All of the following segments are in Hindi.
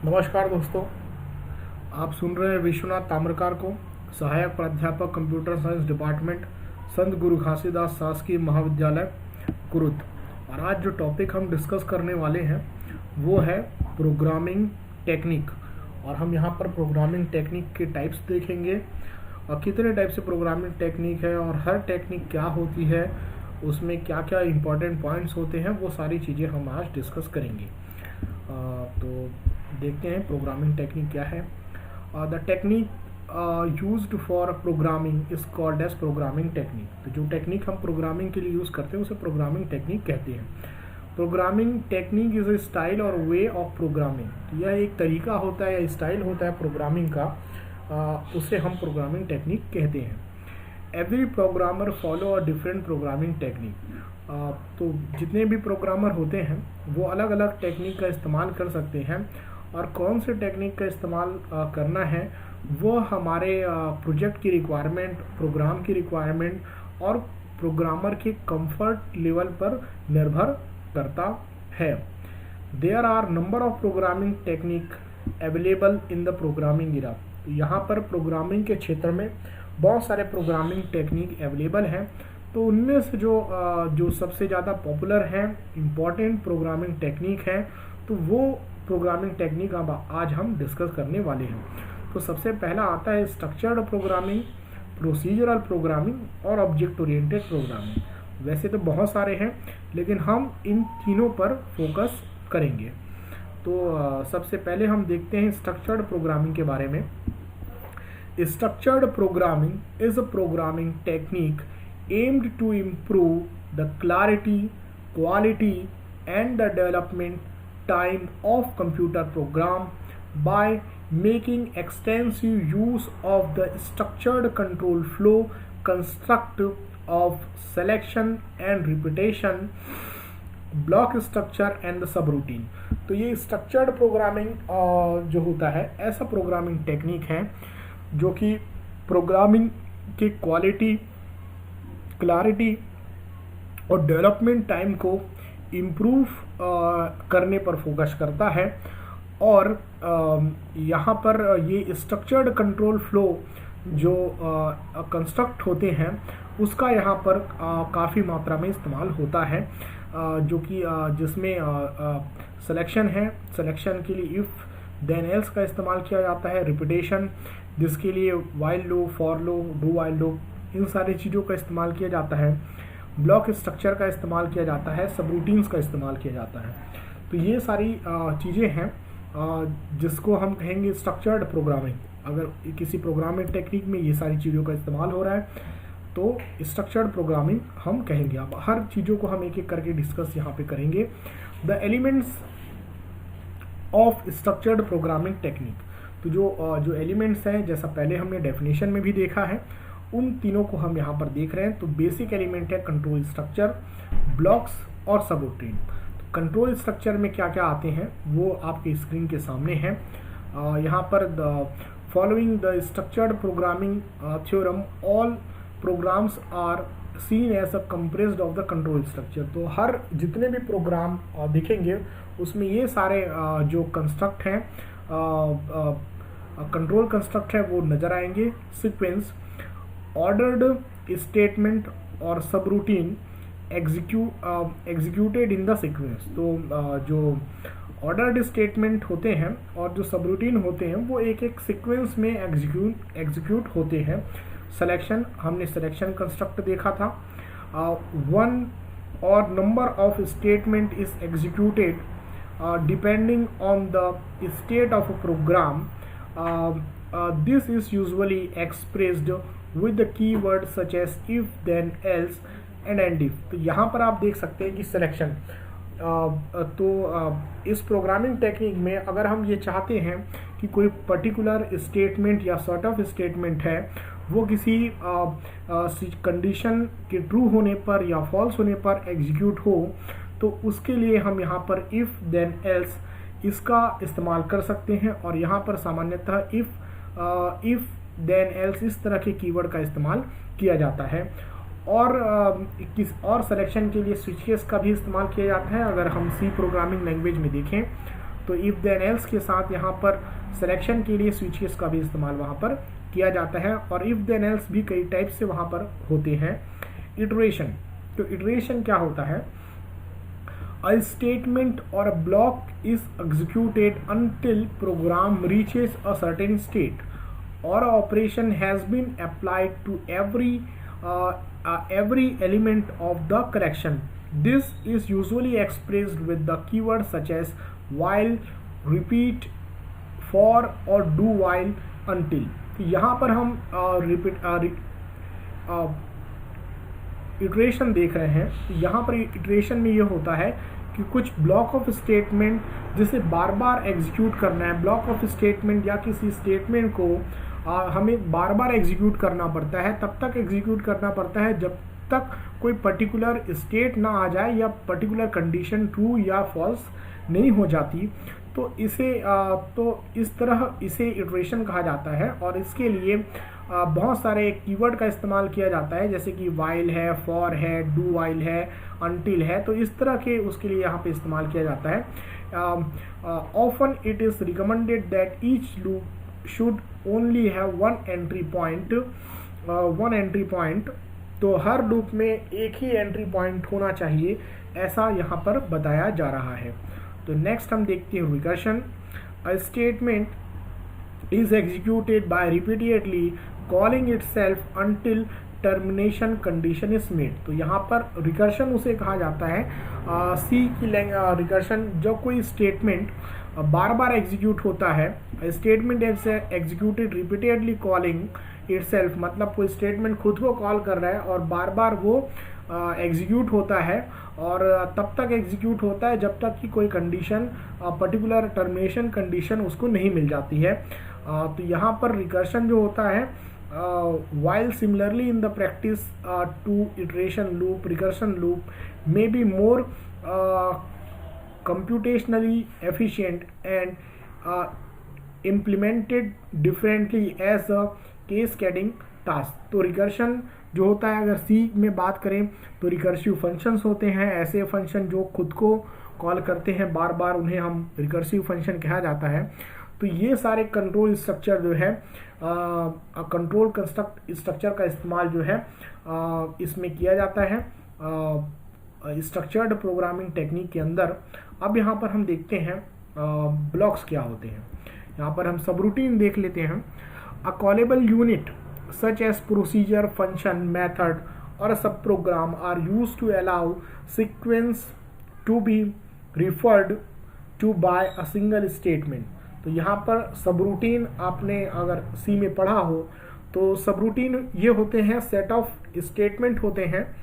नमस्कार दोस्तों, आप सुन रहे हैं विश्वनाथ ताम्रकार को, सहायक प्राध्यापक कंप्यूटर साइंस डिपार्टमेंट, संत गुरु घासीदास शासकीय महाविद्यालय कुरुद। और आज जो टॉपिक हम डिस्कस करने वाले हैं वो है प्रोग्रामिंग टेक्निक। और हम यहाँ पर प्रोग्रामिंग टेक्निक के टाइप्स देखेंगे और कितने टाइप से प्रोग्रामिंग टेक्निक है और हर टेक्निक क्या होती है, उसमें क्या क्या इंपॉर्टेंट पॉइंट्स होते हैं, वो सारी चीज़ें हम आज डिस्कस करेंगे। तो देखते हैं प्रोग्रामिंग टेक्निक क्या है। The technique used for programming is called as programming technique. तो जो टेक्निक हम प्रोग्रामिंग के लिए यूज़ करते हैं उसे प्रोग्रामिंग टेक्निक कहते हैं। Programming technique is a style और वे ऑफ प्रोग्रामिंग। यह एक तरीका होता है या स्टाइल होता है प्रोग्रामिंग का, उसे हम प्रोग्रामिंग टेक्निक कहते हैं। Every programmer follow a different programming technique. तो जितने भी प्रोग्रामर होते हैं वो अलग अलग टेक्निक का इस्तेमाल कर सकते हैं, और कौन से टेक्निक का इस्तेमाल करना है वो हमारे प्रोजेक्ट की रिक्वायरमेंट, प्रोग्राम की रिक्वायरमेंट और प्रोग्रामर के कंफर्ट लेवल पर निर्भर करता है। There are number of programming technique available in the programming era. यहाँ पर प्रोग्रामिंग के क्षेत्र में बहुत सारे प्रोग्रामिंग टेक्निक अवेलेबल हैं। तो उनमें से जो सबसे ज़्यादा पॉपुलर हैं, इम्पॉर्टेंट प्रोग्रामिंग टेक्निक है, तो वो प्रोग्रामिंग टेक्निक अब आज हम डिस्कस करने वाले हैं। तो सबसे पहला आता है स्ट्रक्चर्ड प्रोग्रामिंग, प्रोसीजरल प्रोग्रामिंग और ऑब्जेक्ट ओरिएंटेड प्रोग्रामिंग। वैसे तो बहुत सारे हैं लेकिन हम इन तीनों पर फोकस करेंगे। तो सबसे पहले हम देखते हैं स्ट्रक्चर्ड प्रोग्रामिंग के बारे में। Structured programming is a programming technique aimed to improve the clarity, quality and the development time of computer program by making extensive use of the structured control flow construct of selection and repetition, block structure and the subroutine। तो ये स्ट्रक्चर्ड प्रोग्रामिंग जो होता है, ऐसा प्रोग्रामिंग टेक्निक है जो कि प्रोग्रामिंग की क्वालिटी, क्लैरिटी और डेवलपमेंट टाइम को इम्प्रूव करने पर फोकस करता है। और यहाँ पर ये स्ट्रक्चर्ड कंट्रोल फ्लो जो कंस्ट्रक्ट होते हैं उसका यहाँ पर काफ़ी मात्रा में इस्तेमाल होता है, जो कि जिसमें सिलेक्शन है, सिलेक्शन के लिए इफ़ देन एल्स का इस्तेमाल किया जाता है, रिपीटेशन जिसके लिए while loop, for loop, do while loop, इन सारी चीज़ों का इस्तेमाल किया जाता है। ब्लॉक स्ट्रक्चर का इस्तेमाल किया जाता है, सब रूटीन्स का इस्तेमाल किया जाता है। तो ये सारी चीज़ें हैं जिसको हम कहेंगे स्ट्रक्चर्ड प्रोग्रामिंग। अगर किसी प्रोग्रामिंग टेक्निक में ये सारी चीज़ों का इस्तेमाल हो रहा है तो स्ट्रक्चर्ड प्रोग्रामिंग हम कहेंगे। अब हर चीज़ों को हम एक एक करके डिस्कस यहाँ पे करेंगे। The elements of structured programming technique. तो जो एलिमेंट्स हैं, जैसा पहले हमने डेफिनेशन में भी देखा है, उन तीनों को हम यहाँ पर देख रहे हैं। तो बेसिक एलिमेंट है कंट्रोल स्ट्रक्चर, ब्लॉक्स और सब रूटीन। तो कंट्रोल स्ट्रक्चर में क्या क्या आते हैं वो आपके स्क्रीन के सामने है। यहाँ पर the following the structured programming theorem, all programs are seen as a compressed of the control structure. तो हर जितने भी प्रोग्राम दिखेंगे उसमें ये सारे जो कंस्ट्रक्ट हैं, कंट्रोल कंस्ट्रक्ट है, वो नज़र आएंगे। सीक्वेंस, ऑर्डर्ड स्टेटमेंट और सब routine executed in the sequence. तो जो ऑर्डर्ड स्टेटमेंट होते हैं और जो सब रूटीन होते हैं वो एक एक सीक्वेंस में एग्जीक्यूट होते हैं। सिलेक्शन, हमने सिलेक्शन कंस्ट्रक्ट देखा था। वन और number of statement is executed depending on the state of a program. This is usually expressed with the keyword such as if, then, else and if। तो यहाँ पर आप देख सकते हैं कि सिलेक्शन, इस प्रोग्रामिंग टेक्निक में अगर हम ये चाहते हैं कि कोई पर्टिकुलर स्टेटमेंट या सॉर्ट ऑफ स्टेटमेंट है वो किसी कंडीशन के ट्रू होने पर या फॉल्स होने पर एग्जीक्यूट हो, तो उसके लिए हम यहाँ पर if, then, else इसका इस्तेमाल कर सकते हैं। और यहाँ पर सामान्यतः if देन एल्स इस तरह के कीवर्ड का इस्तेमाल किया जाता है। और सिलेक्शन के लिए स्विच केस का भी इस्तेमाल किया जाता है। अगर हम सी प्रोग्रामिंग लैंग्वेज में देखें तो इफ देन एल्स के साथ यहाँ पर सिलेक्शन के लिए स्विच केस का भी इस्तेमाल वहाँ पर किया जाता है, और इफ देन एल्स भी कई टाइप से वहाँ पर होते हैं। इटरेशन, तो इटरेशन क्या होता है? A statement or a block is executed until program reaches a certain state or a operation has been applied to every element of the correction. This is usually expressed with the keywords such as while, repeat, for or do while, until. तो यहाँ पर हम इटरेशन देख रहे हैं। यहाँ पर इटरेशन में ये होता है कि कुछ ब्लॉक ऑफ स्टेटमेंट जिसे बार बार एग्जीक्यूट करना है, ब्लॉक ऑफ स्टेटमेंट या किसी स्टेटमेंट को हमें बार बार एग्जीक्यूट करना पड़ता है, तब तक एग्जीक्यूट करना पड़ता है जब तक कोई पर्टिकुलर स्टेट ना आ जाए या पर्टिकुलर कंडीशन ट्रू या फॉल्स नहीं हो जाती। तो इस तरह इसे इटरेशन कहा जाता है, और इसके लिए बहुत सारे कीवर्ड का इस्तेमाल किया जाता है, जैसे कि वाइल है, फॉर है, डू वाइल है, अनटिल है। तो इस तरह के उसके लिए यहाँ पे इस्तेमाल किया जाता है। Often it is recommended that each loop should only have one entry point. तो हर लूप में एक ही एंट्री पॉइंट होना चाहिए, ऐसा यहाँ पर बताया जा रहा है। तो नेक्स्ट हम देखते हैं recursion. A statement is executed by repeatedly calling itself until termination condition is made. तो यहाँ पर रिकर्शन उसे कहा जाता है, सी की रिकर्शन, जब कोई स्टेटमेंट बार बार एग्जीक्यूट होता है। Statement is executed repeatedly calling itself, मतलब कोई स्टेटमेंट खुद को कॉल कर रहा है और बार बार वो एग्जीक्यूट होता है, और तब तक एग्जीक्यूट होता है जब तक कि कोई कंडीशन, पर्टिकुलर टर्मिनेशन कंडीशन उसको नहीं मिल जाती है। तो यहाँ पर रिकर्शन जो होता है, while similarly in the practice to iteration loop, recursion loop may be more computationally efficient and implemented differently as a cascading task। तो रिकर्शन जो होता है, अगर सी में बात करें तो रिकर्सिव फंक्शंस होते हैं, ऐसे फंक्शन जो खुद को कॉल करते हैं बार बार, उन्हें हम रिकर्सिव फंक्शन कहा जाता है। तो ये सारे कंट्रोल स्ट्रक्चर जो है, कंट्रोल कंस्ट्रक्ट स्ट्रक्चर का इस्तेमाल जो है इसमें किया जाता है स्ट्रक्चर्ड प्रोग्रामिंग टेक्निक के अंदर। अब यहाँ पर हम देखते हैं ब्लॉक्स क्या होते हैं। यहाँ पर हम सब रूटीन देख लेते हैं। A callable unit such as procedure, function, method or a subprogram are used to allow sequence to be referred to by a single statement। तो यहाँ पर सबरूटीन आपने अगर सी में पढ़ा हो तो सबरूटीन ये होते हैं, सेट ऑफ स्टेटमेंट होते हैं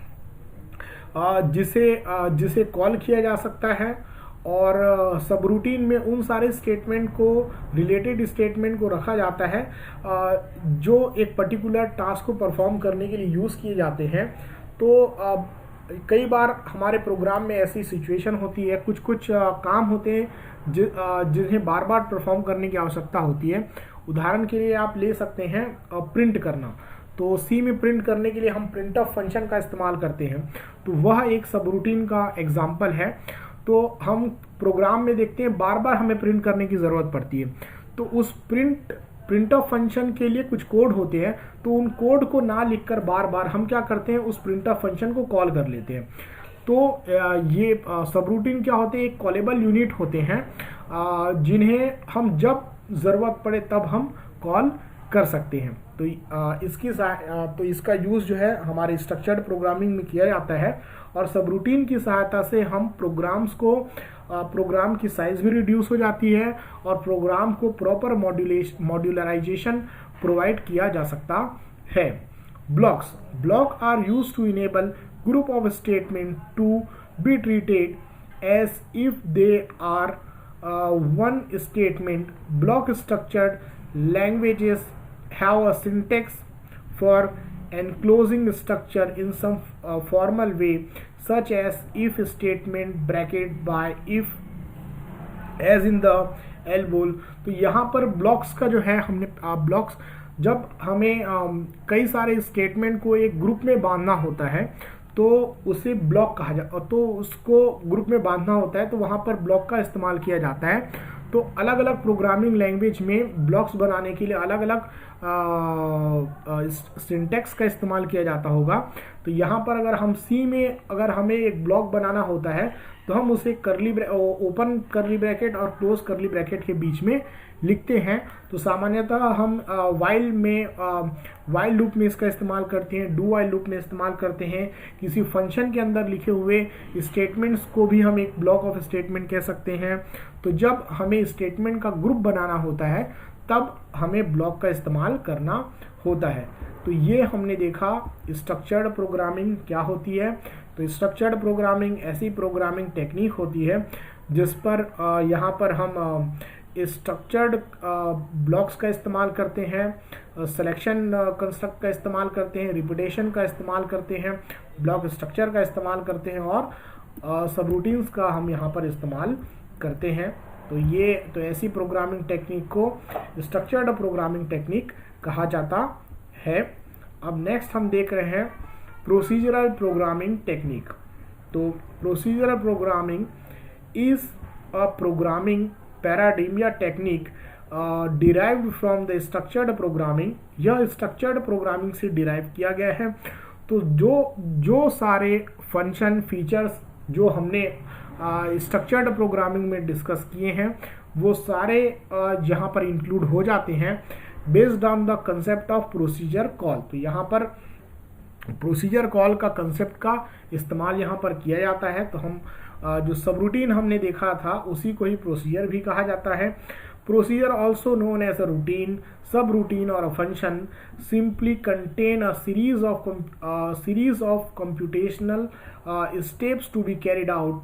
जिसे कॉल किया जा सकता है, और सबरूटीन में उन सारे स्टेटमेंट को, रिलेटेड स्टेटमेंट को रखा जाता है जो एक पर्टिकुलर टास्क को परफॉर्म करने के लिए यूज़ किए जाते हैं। तो कई बार हमारे प्रोग्राम में ऐसी सिचुएशन होती है, कुछ काम होते हैं जिन्हें बार बार परफॉर्म करने की आवश्यकता होती है। उदाहरण के लिए आप ले सकते हैं प्रिंट करना। तो सी में प्रिंट करने के लिए हम प्रिंटफ फंक्शन का इस्तेमाल करते हैं, तो वह एक सबरूटीन का एग्जाम्पल है। तो हम प्रोग्राम में देखते हैं बार बार हमें प्रिंट करने की ज़रूरत पड़ती है, तो उस प्रिंटफ फंक्शन के लिए कुछ कोड होते हैं, तो उन कोड को ना लिखकर बार बार हम क्या करते हैं, उस प्रिंटफ फंक्शन को कॉल कर लेते हैं। तो ये सबरूटीन क्या होते हैं, एक कॉलेबल यूनिट होते हैं जिन्हें हम जब ज़रूरत पड़े तब हम कॉल कर सकते हैं। तो इसका यूज़ जो है हमारे स्ट्रक्चर्ड प्रोग्रामिंग में किया जाता है, और सबरूटीन की सहायता से हम प्रोग्राम की साइज भी रिड्यूस हो जाती है, और प्रोग्राम को प्रॉपर मॉड्यूलराइजेशन प्रोवाइड किया जा सकता है। Block are used to enable group of statement to be treated as if they are one statement। block structured languages have a syntax for enclosing structure in some formal way, such as if statement bracket by if, as in the elbow। तो यहाँ पर ब्लॉक्स का जो है, हमने ब्लॉक्स जब हमें कई सारे स्टेटमेंट को एक ग्रुप में बांधना होता है, तो उसे ब्लॉक कहा जाता है, तो उसको ग्रुप में बांधना होता है तो वहाँ पर ब्लॉक का इस्तेमाल किया जाता है। तो अलग अलग प्रोग्रामिंग लैंग्वेज में ब्लॉक्स बनाने के लिए अलग अलग सिंटैक्स का इस्तेमाल किया जाता होगा। तो यहाँ पर अगर हम सी में अगर हमें एक ब्लॉक बनाना होता है तो हम उसे ओपन करली ब्रैकेट और क्लोज करली ब्रैकेट के बीच में लिखते हैं। तो सामान्यतः हम वाइल लूप में इसका इस्तेमाल करते हैं, डू वाइल लूप में इस्तेमाल करते हैं। किसी फंक्शन के अंदर लिखे हुए स्टेटमेंट्स को भी हम एक ब्लॉक ऑफ स्टेटमेंट कह सकते हैं। तो जब हमें स्टेटमेंट का ग्रुप बनाना होता है तब हमें ब्लॉक का इस्तेमाल करना होता है। तो ये हमने देखा स्ट्रक्चर्ड प्रोग्रामिंग क्या होती है। तो स्ट्रक्चर्ड प्रोग्रामिंग ऐसी प्रोग्रामिंग टेक्निक होती है जिस पर यहाँ पर हम स्ट्रक्चर्ड ब्लॉक्स का इस्तेमाल करते हैं, सिलेक्शन कंस्ट्रक्ट का इस्तेमाल करते हैं, रिपीटेशन का इस्तेमाल करते हैं, ब्लॉक स्ट्रक्चर का इस्तेमाल करते हैं और सबरूटीन्स का हम यहाँ पर इस्तेमाल करते हैं। तो ऐसी प्रोग्रामिंग टेक्निक को स्ट्रक्चर्ड प्रोग्रामिंग टेक्निक कहा जाता है। अब नेक्स्ट हम देख रहे हैं प्रोसीजरल प्रोग्रामिंग टेक्निक। तो procedural programming is a programming paradigm या technique derived from the structured programming. यह स्ट्रक्चर्ड प्रोग्रामिंग से डिराइव किया गया है। तो जो सारे फंक्शन फीचर्स जो हमने स्ट्रक्चर्ड प्रोग्रामिंग में डिस्कस किए हैं वो सारे यहाँ पर इंक्लूड हो जाते हैं based on the concept of procedure call. तो यहाँ पर प्रोसीजर कॉल का कंसेप्ट का इस्तेमाल यहाँ पर किया जाता है। तो हम जो सबरूटीन हमने देखा था उसी को ही प्रोसीजर भी कहा जाता है। Procedure also known as a routine, subroutine और a function simply contain a series of computational steps to be carried out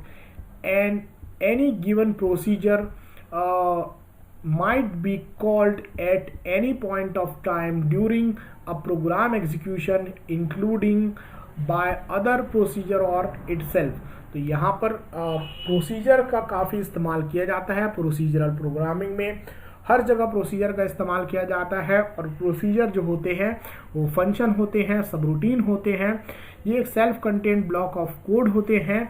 and any given procedure might be called at any point of time during a program execution including by other procedure or itself। तो यहाँ पर प्रोसीजर का काफ़ी इस्तेमाल किया जाता है। प्रोसीजरल प्रोग्रामिंग में हर जगह प्रोसीजर का इस्तेमाल किया जाता है और प्रोसीजर जो होते हैं वो फंक्शन होते हैं, सबरूटीन होते हैं। ये एक self content block of code होते हैं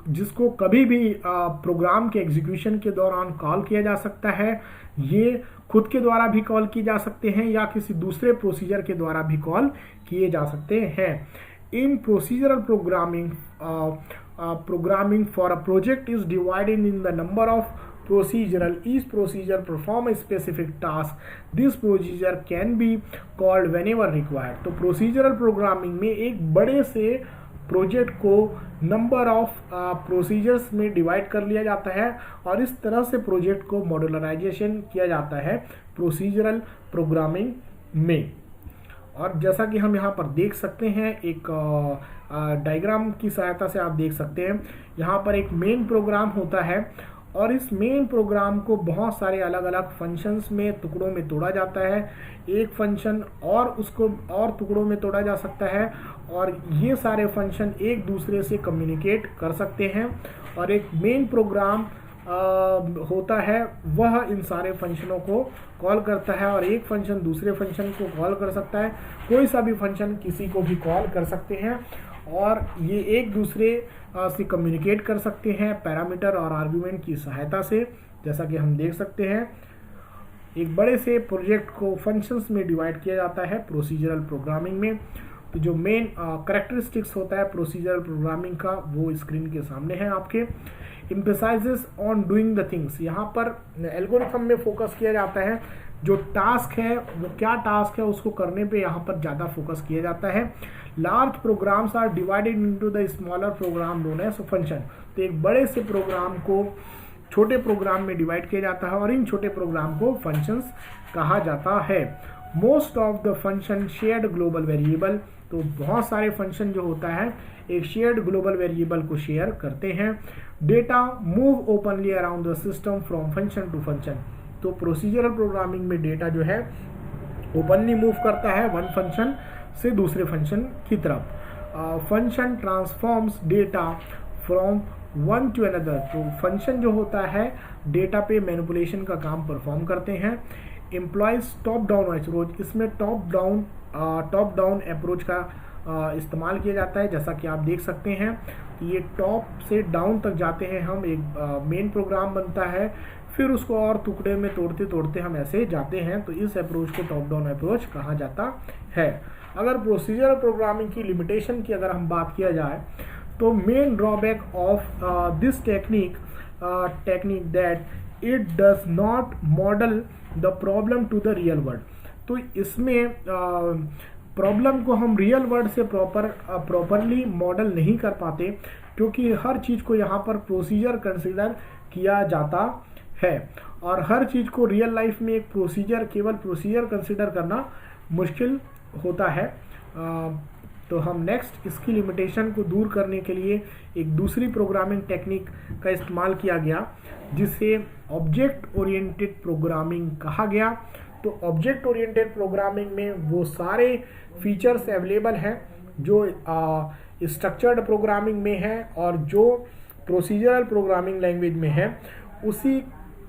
जिसको कभी भी प्रोग्राम के एग्जीक्यूशन के दौरान कॉल किया जा सकता है। ये खुद के द्वारा भी कॉल किए जा सकते हैं या किसी दूसरे प्रोसीजर के द्वारा भी कॉल किए जा सकते हैं। इन procedural programming for a project is divided in the number of procedural. Each procedure perform a specific task. This procedure can be called whenever required। तो procedural programming में एक बड़े से प्रोजेक्ट को नंबर ऑफ प्रोसीजर्स में डिवाइड कर लिया जाता है और इस तरह से प्रोजेक्ट को मॉड्यूलराइजेशन किया जाता है प्रोसीजरल प्रोग्रामिंग में। और जैसा कि हम यहाँ पर देख सकते हैं एक डायग्राम की सहायता से आप देख सकते हैं यहाँ पर एक मेन प्रोग्राम होता है और इस मेन प्रोग्राम को बहुत सारे अलग अलग फंक्शंस में टुकड़ों में तोड़ा जाता है। एक फंक्शन और उसको और टुकड़ों में तोड़ा जा सकता है और ये सारे फंक्शन एक दूसरे से कम्युनिकेट कर सकते हैं और एक मेन प्रोग्राम होता है वह इन सारे फंक्शनों को कॉल करता है और एक फंक्शन दूसरे फंक्शन को कॉल कर सकता है। कोई सा भी फंक्शन किसी को भी कॉल कर सकते हैं और ये एक दूसरे से कम्युनिकेट कर सकते हैं पैरामीटर और आर्गुमेंट की सहायता से। जैसा कि हम देख सकते हैं एक बड़े से प्रोजेक्ट को फंक्शंस में डिवाइड किया जाता है प्रोसीजरल प्रोग्रामिंग में। तो जो मेन कैरेक्टरिस्टिक्स होता है प्रोसीजरल प्रोग्रामिंग का वो स्क्रीन के सामने है आपके। Emphasises on doing the things, यहाँ पर एल्गोरिथम में फोकस किया जाता है। जो टास्क है वो क्या टास्क है उसको करने पे यहाँ पर ज़्यादा फोकस किया जाता है। Large programs are divided into the smaller program known as function. तो एक बड़े से प्रोग्राम को छोटे प्रोग्राम में डिवाइड किया जाता है और इन छोटे प्रोग्राम को फंक्शंस कहा जाता है। Most of the function shared global variable, तो बहुत सारे फंक्शन जो होता है एक शेयर्ड ग्लोबल वेरिएबल को शेयर करते हैं। Data move openly around the system from function to function, तो प्रोसीजरल प्रोग्रामिंग में डेटा जो है ओपनली मूव करता है वन फंक्शन से दूसरे फंक्शन की तरफ। Function transforms data from one two another, तो फंक्शन जो होता है डेटा पे मैनिपुलेशन का काम परफॉर्म करते हैं। Employees top down approach. इसमें टॉप डाउन अप्रोच का इस्तेमाल किया जाता है। जैसा कि आप देख सकते हैं कि ये टॉप से डाउन तक जाते हैं हम, एक मेन प्रोग्राम बनता है, फिर उसको और टुकड़े में तोड़ते तोड़ते हम ऐसे जाते हैं। तो इस अप्रोच को टॉप डाउन अप्रोच कहा जाता है। अगर प्रोसीजरल प्रोग्रामिंग की लिमिटेशन की अगर हम बात किया जाए तो main drawback of this technique that it does not model the problem to the real world. तो इसमें प्रॉब्लम को हम रियल वर्ल्ड से प्रॉपरली मॉडल नहीं कर पाते, क्योंकि हर चीज़ को यहाँ पर प्रोसीजर कंसिडर किया जाता है और हर चीज़ को रियल लाइफ में एक केवल प्रोसीजर कंसिडर करना मुश्किल होता है। तो हम नेक्स्ट इसकी लिमिटेशन को दूर करने के लिए एक दूसरी प्रोग्रामिंग टेक्निक का इस्तेमाल किया गया, जिसे ऑब्जेक्ट ओरिएंटेड प्रोग्रामिंग कहा गया। तो ऑब्जेक्ट ओरिएंटेड प्रोग्रामिंग में वो सारे फीचर्स अवेलेबल हैं जो स्ट्रक्चर्ड प्रोग्रामिंग में है और जो प्रोसीजरल प्रोग्रामिंग लैंग्वेज में है, उसी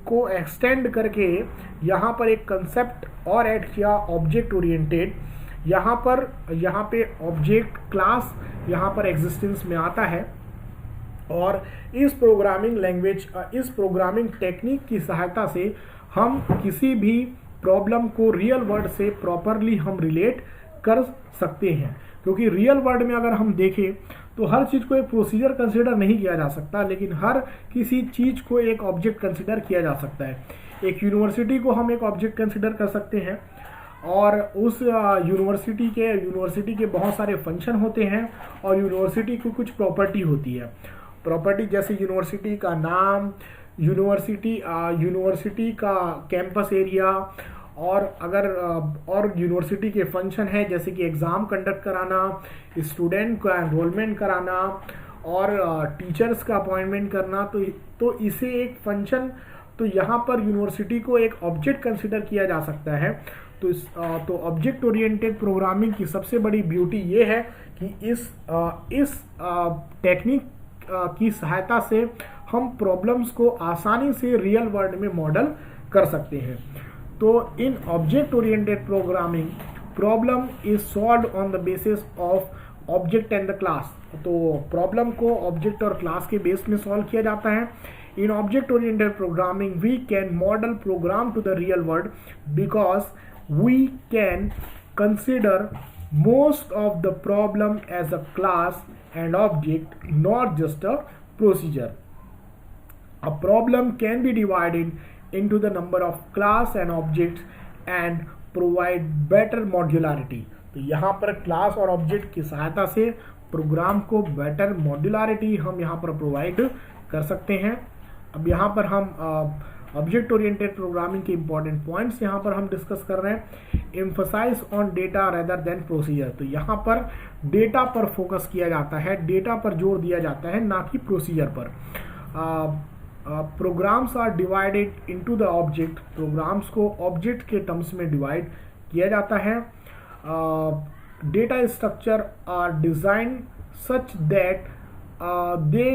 को एक्सटेंड करके यहाँ पर एक कंसेप्ट और ऐड किया, ऑब्जेक्ट ओरिएंटेड। यहाँ पे ऑब्जेक्ट क्लास यहाँ पर एग्जिस्टेंस में आता है और इस प्रोग्रामिंग टेक्निक की सहायता से हम किसी भी प्रॉब्लम को रियल वर्ल्ड से प्रॉपरली हम रिलेट कर सकते हैं। क्योंकि रियल वर्ल्ड में अगर हम देखें तो हर चीज़ को एक प्रोसीजर कंसिडर नहीं किया जा सकता, लेकिन हर किसी चीज़ को एक ऑब्जेक्ट कंसिडर किया जा सकता है। एक यूनिवर्सिटी को हम एक ऑब्जेक्ट कंसिडर कर सकते हैं और उस यूनिवर्सिटी के बहुत सारे फंक्शन होते हैं और यूनिवर्सिटी की कुछ प्रॉपर्टी होती है। प्रॉपर्टी जैसे यूनिवर्सिटी का नाम, यूनिवर्सिटी का कैंपस एरिया, और अगर और यूनिवर्सिटी के फंक्शन है जैसे कि एग्ज़ाम कंडक्ट कराना, स्टूडेंट का एनरोलमेंट कराना और टीचर्स का अपॉइंटमेंट करना। तो इसे एक फंक्शन, तो यहाँ पर यूनिवर्सिटी को एक ऑब्जेक्ट कंसिडर किया जा सकता है। तो ऑब्जेक्ट ओरिएंटेड प्रोग्रामिंग की सबसे बड़ी ब्यूटी ये है कि इस टेक्निक की सहायता से हम प्रॉब्लम्स को आसानी से रियल वर्ल्ड में मॉडल कर सकते हैं। तो in object oriented programming problem is solved on the basis of object and the class. तो प्रॉब्लम को ऑब्जेक्ट और क्लास के बेस में सॉल्व किया जाता है। In object oriented programming we can model program to the real world because we can consider most of the problem as a class and object, not just a procedure. A problem can be divided into the number of class and objects and provide better modularity. तो यहाँ पर क्लास और ऑब्जेक्ट की सहायता से प्रोग्राम को बेटर मॉड्यूलरिटी हम यहाँ पर प्रोवाइड कर सकते हैं। अब यहाँ पर हम ऑब्जेक्ट ओरिएंटेड प्रोग्रामिंग के इंपॉर्टेंट पॉइंट्स यहाँ पर हम डिस्कस कर रहे हैं। Emphasise on data rather than procedure. तो यहाँ पर डेटा पर फोकस किया जाता है, डेटा पर जोर दिया जाता है, ना कि प्रोसीजर पर। Programs are divided into the object. Programs को ऑब्जेक्ट के टर्म्स में डिवाइड किया जाता है। Data structure are design such that they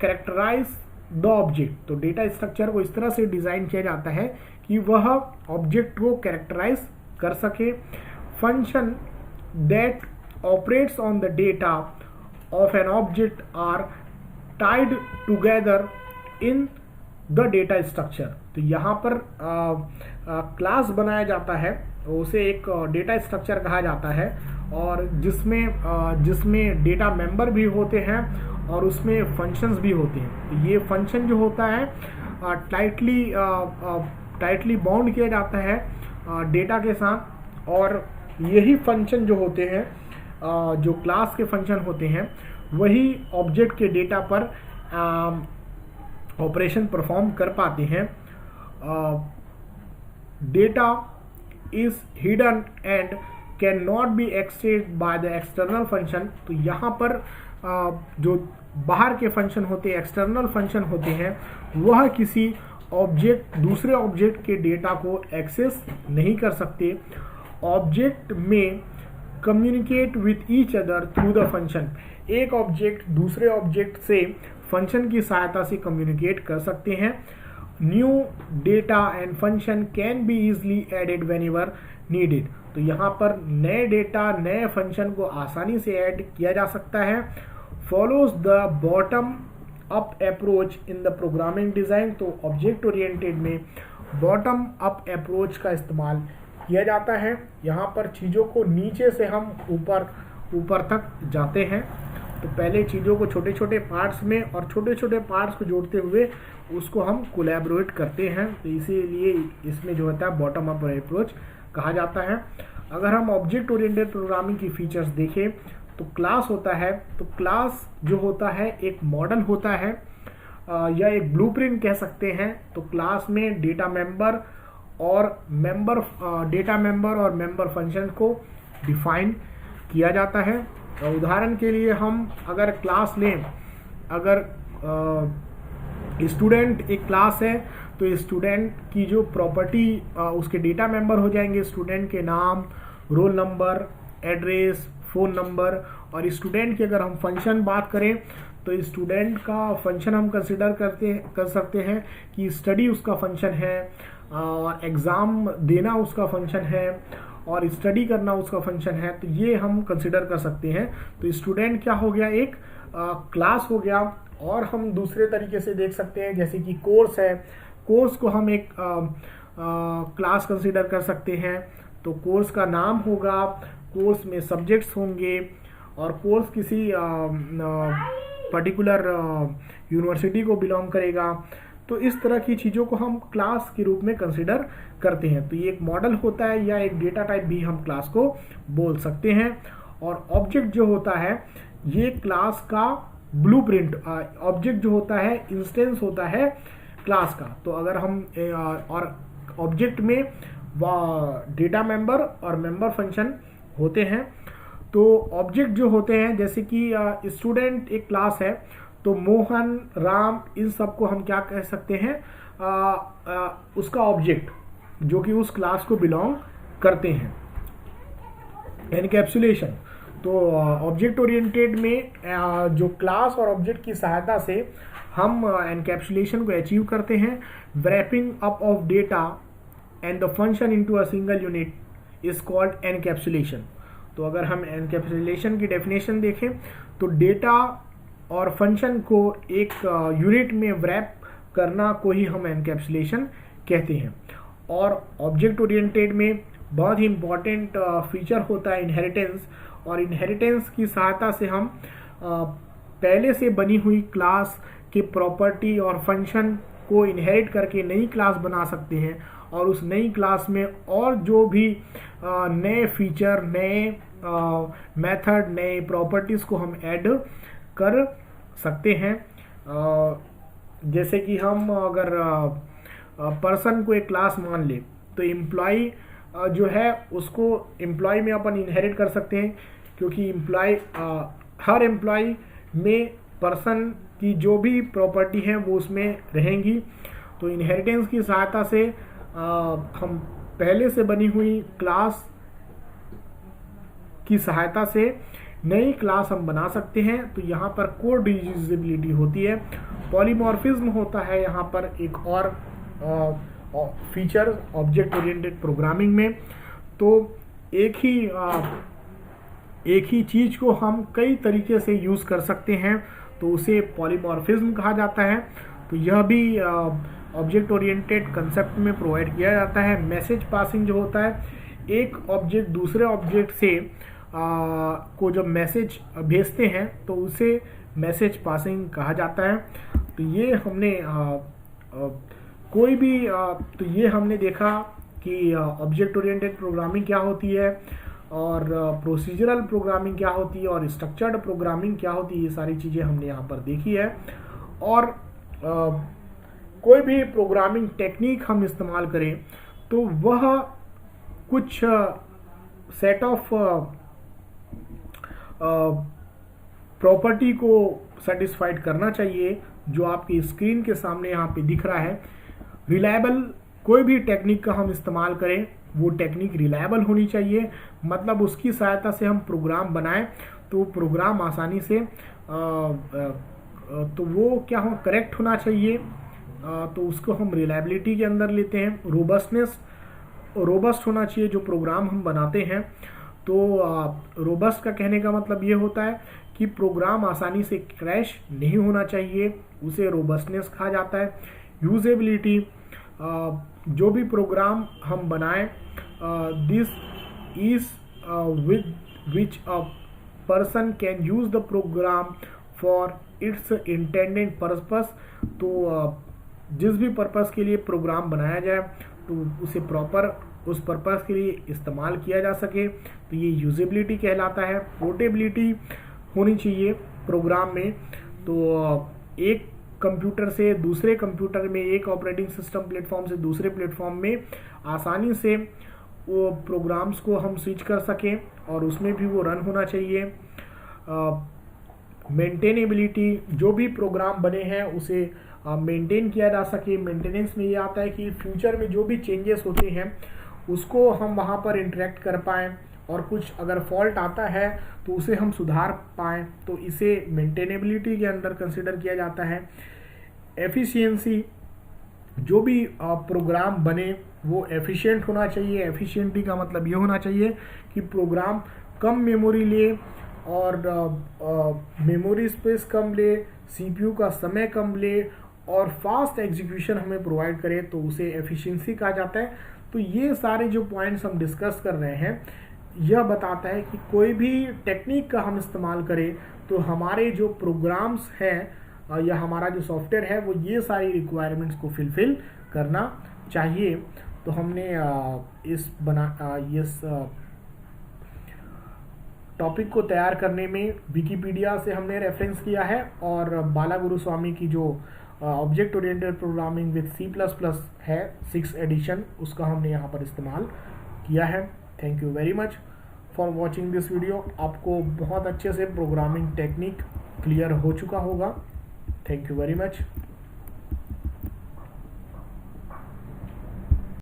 characterise the object. तो डेटा स्ट्रक्चर को इस तरह से डिजाइन किया जाता है कि वह ऑब्जेक्ट को कैरेक्टराइज कर सके। Function that operates on the data of an object are tied together in the data structure. तो यहाँ पर क्लास बनाया जाता है, उसे एक डेटा स्ट्रक्चर कहा जाता है, और जिसमें डेटा मेंबर भी होते हैं और उसमें फंक्शंस भी होते हैं। तो ये फंक्शन जो होता है टाइटली बाउंड किया जाता है डेटा के साथ, और यही फंक्शन जो होते हैं जो क्लास के फंक्शन होते हैं वही ऑब्जेक्ट के डेटा पर ऑपरेशन परफॉर्म कर पाते हैं। Data is hidden and can not be accessed by the external function. तो यहाँ पर जो बाहर के फंक्शन होते हैं, एक्सटर्नल फंक्शन होते हैं, वह किसी दूसरे ऑब्जेक्ट के डेटा को एक्सेस नहीं कर सकते। ऑब्जेक्ट में communicate with each other through the function. एक ऑब्जेक्ट दूसरे ऑब्जेक्ट से फंक्शन की सहायता से कम्युनिकेट कर सकते हैं। New data and function can be easily added whenever needed. तो यहाँ पर नए डेटा नए फंक्शन को आसानी से ऐड किया जा सकता है। Follows the bottom up approach in the programming design. तो ऑब्जेक्ट ओरिएंटेड में बॉटम अप अप्रोच का इस्तेमाल किया जाता है। यहाँ पर चीज़ों को नीचे से हम ऊपर तक जाते हैं। तो पहले चीज़ों को छोटे छोटे पार्ट्स में और छोटे छोटे पार्ट्स को जोड़ते हुए उसको हम कोलैबोरेट करते हैं। तो इसीलिए इसमें जो होता है बॉटम अप अप्रोच कहा जाता है। अगर हम ऑब्जेक्ट ओरिएंटेड प्रोग्रामिंग की फीचर्स देखें तो क्लास होता है। तो क्लास जो होता है एक मॉडल होता है या एक ब्लूप्रिंट कह सकते हैं। तो क्लास में डेटा मेंबर और मेंबर फंक्शन को डिफाइन किया जाता है। उदाहरण के लिए हम अगर क्लास लें, अगर स्टूडेंट एक क्लास है तो स्टूडेंट की जो प्रॉपर्टी उसके डेटा मेंबर हो जाएंगे स्टूडेंट के नाम, roll number, address, phone number. और स्टूडेंट की अगर हम फंक्शन बात करें तो स्टूडेंट का फंक्शन हम कंसिडर कर सकते हैं कि स्टडी उसका फंक्शन है और एग्ज़ाम देना उसका फंक्शन है और स्टडी करना उसका फंक्शन है। तो ये हम कंसिडर कर सकते हैं। तो स्टूडेंट क्या हो गया, एक क्लास हो गया। और हम दूसरे तरीके से देख सकते हैं जैसे कि कोर्स है, कोर्स को हम एक क्लास कंसिडर कर सकते हैं। तो कोर्स का नाम होगा, कोर्स में सब्जेक्ट्स होंगे और कोर्स किसी पर्टिकुलर यूनिवर्सिटी को बिलोंग करेगा। तो इस तरह की चीज़ों को हम क्लास के रूप में कंसिडर करते हैं। तो ये एक मॉडल होता है या एक डेटा टाइप भी हम क्लास को बोल सकते हैं। और ऑब्जेक्ट जो होता है ये क्लास का ब्लूप्रिंट, ऑब्जेक्ट जो होता है इंस्टेंस होता है क्लास का। तो अगर हम और ऑब्जेक्ट में डेटा मेंबर और मेंबर फंक्शन होते हैं। तो ऑब्जेक्ट जो होते हैं जैसे कि स्टूडेंट एक क्लास है तो मोहन, राम, इन सब को हम क्या कह सकते हैं, उसका ऑब्जेक्ट जो कि उस क्लास को बिलोंग करते हैं। एनकैप्सुलेशन, तो ऑब्जेक्ट ओरिएंटेड में जो क्लास और ऑब्जेक्ट की सहायता से हम एनकैप्सुलेशन को अचीव करते हैं। wrapping up of data and the function into a single unit is called encapsulation। तो अगर हम एनकैप्सुलेशन की डेफिनेशन देखें तो डेटा और फंक्शन को एक यूनिट में व्रैप करना को ही हम एनकैप्सुलेशन कहते हैं। और ऑब्जेक्ट ओरिएंटेड में बहुत ही इम्पॉर्टेंट फीचर होता है इनहेरिटेंस। और इनहेरिटेंस की सहायता से हम पहले से बनी हुई क्लास के प्रॉपर्टी और फंक्शन को इनहेरिट करके नई क्लास बना सकते हैं और उस नई क्लास में और जो भी नए फीचर, नए मेथड, नए प्रॉपर्टीज़ को हम ऐड कर सकते हैं। जैसे कि हम अगर पर्सन को एक क्लास मान ले तो एम्प्लॉय जो है उसको एम्प्लॉय में अपन इनहेरिट कर सकते हैं, क्योंकि हर एम्प्लॉय में पर्सन की जो भी प्रॉपर्टी है वो उसमें रहेंगी। तो इनहेरिटेंस की सहायता से हम पहले से बनी हुई क्लास की सहायता से नई क्लास हम बना सकते हैं। तो यहाँ पर कोड रीयूजेबिलिटी होती है। पॉलीमॉर्फिज्म होता है यहाँ पर एक और फीचर ऑब्जेक्ट ओरिएंटेड प्रोग्रामिंग में। तो एक ही चीज़ को हम कई तरीके से यूज़ कर सकते हैं, तो उसे पॉलीमॉर्फिज्म कहा जाता है। तो यह भी ऑब्जेक्ट ओरिएंटेड कंसेप्ट में प्रोवाइड किया जाता है। मैसेज पासिंग जो होता है, एक ऑब्जेक्ट दूसरे ऑब्जेक्ट से को जब मैसेज भेजते हैं तो उसे मैसेज पासिंग कहा जाता है। तो ये हमने तो ये हमने देखा कि ऑब्जेक्ट ओरिएंटेड प्रोग्रामिंग क्या होती है और प्रोसीजरल प्रोग्रामिंग क्या होती है और स्ट्रक्चर्ड प्रोग्रामिंग क्या होती है। ये सारी चीज़ें हमने यहाँ पर देखी है। और कोई भी प्रोग्रामिंग टेक्निक हम इस्तेमाल करें तो वह कुछ सेट ऑफ प्रॉपर्टी को सेटिस्फाइड करना चाहिए, जो आपकी स्क्रीन के सामने यहाँ पे दिख रहा है। रिलायबल, कोई भी टेक्निक का हम इस्तेमाल करें वो टेक्निक रिलायबल होनी चाहिए, मतलब उसकी सहायता से हम प्रोग्राम बनाएं तो प्रोग्राम आसानी से तो वो क्या हो, करेक्ट होना चाहिए, तो उसको हम रिलायबिलिटी के अंदर लेते हैं। रोबस्ट होना चाहिए जो प्रोग्राम हम बनाते हैं। तो रोबस्ट का कहने का मतलब ये होता है कि प्रोग्राम आसानी से क्रैश नहीं होना चाहिए, उसे रोबस्टनेस कहा जाता है। यूजेबिलिटी, जो भी प्रोग्राम हम बनाएं, this is with which a person can use the program for its intended purpose. तो जिस भी पर्पस के लिए प्रोग्राम बनाया जाए तो उसे प्रॉपर उस पर्पस के लिए इस्तेमाल किया जा सके, तो ये यूजेबिलिटी कहलाता है। पोर्टेबिलिटी होनी चाहिए प्रोग्राम में। तो एक कंप्यूटर से दूसरे कंप्यूटर में, एक ऑपरेटिंग सिस्टम प्लेटफॉर्म से दूसरे प्लेटफॉर्म में आसानी से वो प्रोग्राम्स को हम स्विच कर सकें और उसमें भी वो रन होना चाहिए। मेंटेनेबिलिटी, जो भी प्रोग्राम बने हैं उसे मेंटेन किया जा सके। मेंटेनेंस में ये आता है कि फ्यूचर में जो भी चेंजेस होते हैं उसको हम वहाँ पर इंटरेक्ट कर पाएँ, और कुछ अगर फॉल्ट आता है तो उसे हम सुधार पाएँ, तो इसे मेंटेनेबिलिटी के अंदर कंसिडर किया जाता है। एफिशिएंसी, जो भी प्रोग्राम बने वो एफिशिएंट होना चाहिए। एफिशिएंटी का मतलब ये होना चाहिए कि प्रोग्राम कम मेमोरी ले और मेमोरी स्पेस कम ले, सीपीयू का समय कम ले और फास्ट एग्जीक्यूशन हमें प्रोवाइड करे, तो उसे एफिशिएंसी कहा जाता है। तो ये सारे जो पॉइंट्स हम डिस्कस कर रहे हैं यह बताता है कि कोई भी टेक्निक का हम इस्तेमाल करें तो हमारे जो प्रोग्राम्स हैं या हमारा जो सॉफ्टवेयर है वो ये सारी रिक्वायरमेंट्स को फिलफिल करना चाहिए। तो हमने इस टॉपिक को तैयार करने में विकिपीडिया से हमने रेफरेंस किया है, और बाला गुरुस्वामी की जो object oriented programming with C++ है 6th एडिशन, उसका हमने यहाँ पर इस्तेमाल किया है। Thank you very much for watching this video. आपको बहुत अच्छे से प्रोग्रामिंग टेक्निक क्लियर हो चुका होगा। Thank you very much.